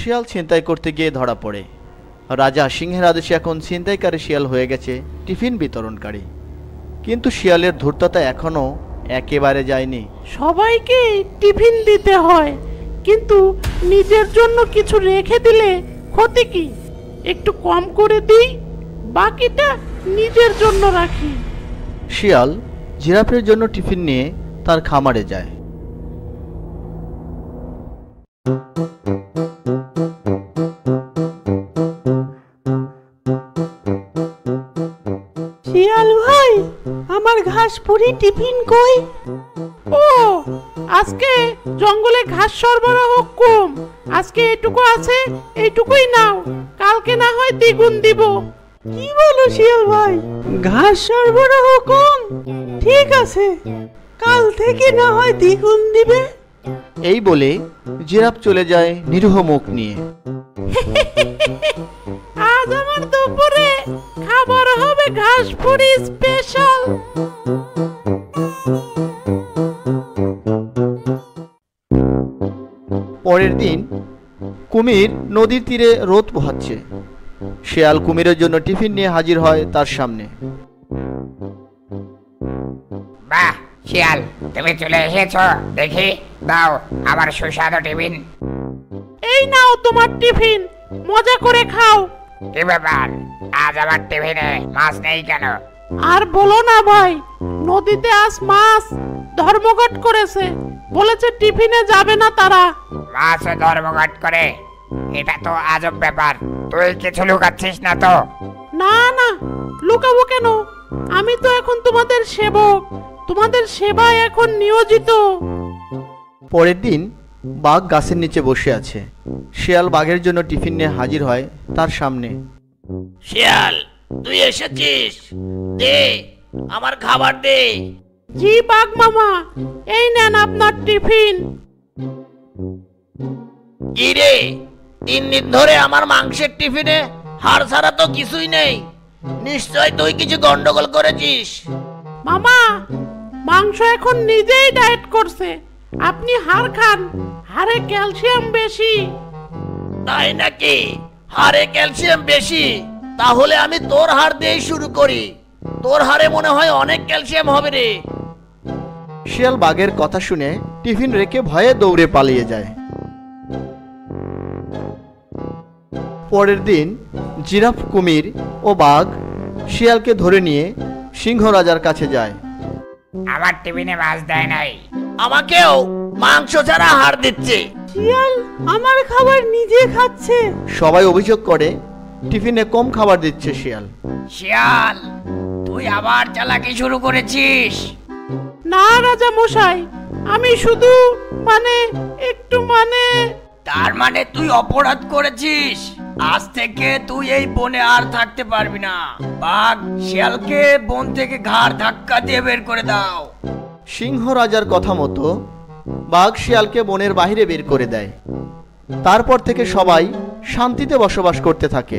শিয়াল ছিনতাই করতে গিয়ে ধরা পড়ে। রাজা সিংহের আদেশে এখন ছিনতাইকারী শিয়াল হয়ে গেছে টিফিন বিতরণকারী। কিন্তু শিয়ালের ধূর্ততা এখনো একেবারে যায়নি। সবাইকে টিফিন দিতে হয়, কিন্তু নিজের জন্য কিছু রেখে দিলে ক্ষতি কি? একটু কম করে দিই, বাকিটা নিজের জন্য রাখি। শিয়াল জিরাফের জন্য টিফিন নিয়ে তার খামারে যায়। শিয়াল ভাই, আমার ঘাসপুরি টিফিন কই? ও, আজকে জঙ্গলে ঘাস সরবরাহ কম, আজকে এটুকু আছে, এইটুকুই নাও, কালকে না হয় দ্বিগুণ দিব। কি বলো শিয়াল ভাই, ঘাস সরবরাহ কম? ঠিক আছে, কাল থেকে না হয় দ্বিগুণ দিবে। এই বলে জিরাফ চলে যায় নিরীহ মুখ নিয়ে। আজ আমার দুপুরে খাবার হবে ঘাসপুরি স্পেশাল। পরের দিন কুমির নদীর তীরে রোদ পোহাচ্ছে। শিয়াল কুমিরের জন্য টিফিন নিয়ে হাজির হয় তার সামনে। বাহ শিয়াল, তুমি চলে এসেছো, দেখি দাও আমার সুস্বাদু টিফিন। এই নাও তোমার টিফিন, মজা করে খাও। কি ব্যাপার, আজ আমার টিফিনে মাছ নেই কেন? আর বলো না ভাই, নদীতে আজ মাছ ধর্মঘট করেছে, বলেছে টিফিনে যাবে না তারা। মাছ ধর্মঘট করে? এটা তো আজব ব্যাপার। তুই কিছু লুকাচ্ছিস না তো? না না, লুকাবো কেন? আমি তো এখন তোমাদের সেবক, তোমাদের সেবায় এখন নিয়োজিত। পরের দিন বাঘ গাছের নিচে বসে আছে। শিয়াল বাঘের জন্য টিফিন নিয়ে হাজির হয় তার সামনে। শিয়াল, তুই এসেছিস, দে আমার খাবার দে। জি বাঘ মামা, এই নেন আপনার টিফিন। কি রে, 3 দিন ধরে আমার মাংসের টিফিনে হাড় ছাড়া তো কিছুই নেই, নিশ্চয় তুই কিছু গন্ডগোল করেছিস। মামা, মাংস এখন নিজেই ডায়েট করছে, আপনি হাড় খান, হাড়ে ক্যালসিয়াম বেশি। তাই নাকি? হাড়ে ক্যালসিয়াম বেশি? তাহলে আমি তোর হাড় দিয়েই শুরু করি, তোর হাড়ে মনে হয় অনেক ক্যালসিয়াম হবে রে। শিয়াল বাঘের কথা শুনে টিফিন রেখে ভয়ে দৌড়ে পালিয়ে যায়। পরের দিন জিরাফ, কুমির ও বাঘ শিয়ালকে ধরে নিয়ে সিংহ রাজার কাছে যায়। আমার টিফিনে মাছ দেয় নাই। আমাকেও মাংস ছাড়া হাড় দিচ্ছে। শিয়াল আমার খাবার নিজে খাচ্ছে। সবাই অভিযোগ করে টিফিনে কম খাবার দিচ্ছে শিয়াল। শিয়াল, তুই আবার চালাকি শুরু করেছিস। না রাজা মশাই, আমি শুধু একটু তার মানে তুই অপরাধ করেছিস। আজ থেকে তুই এই বনে আর থাকতে পারবি না। বাঘ, শিয়ালকে বন থেকে ঘাড় ধাক্কা দিয়ে বের করে দাও। সিংহ রাজার কথা মতো বাঘ শিয়ালকে বনের বাইরে বের করে দেয়। তারপর থেকে সবাই শান্তিতে বসবাস করতে থাকে।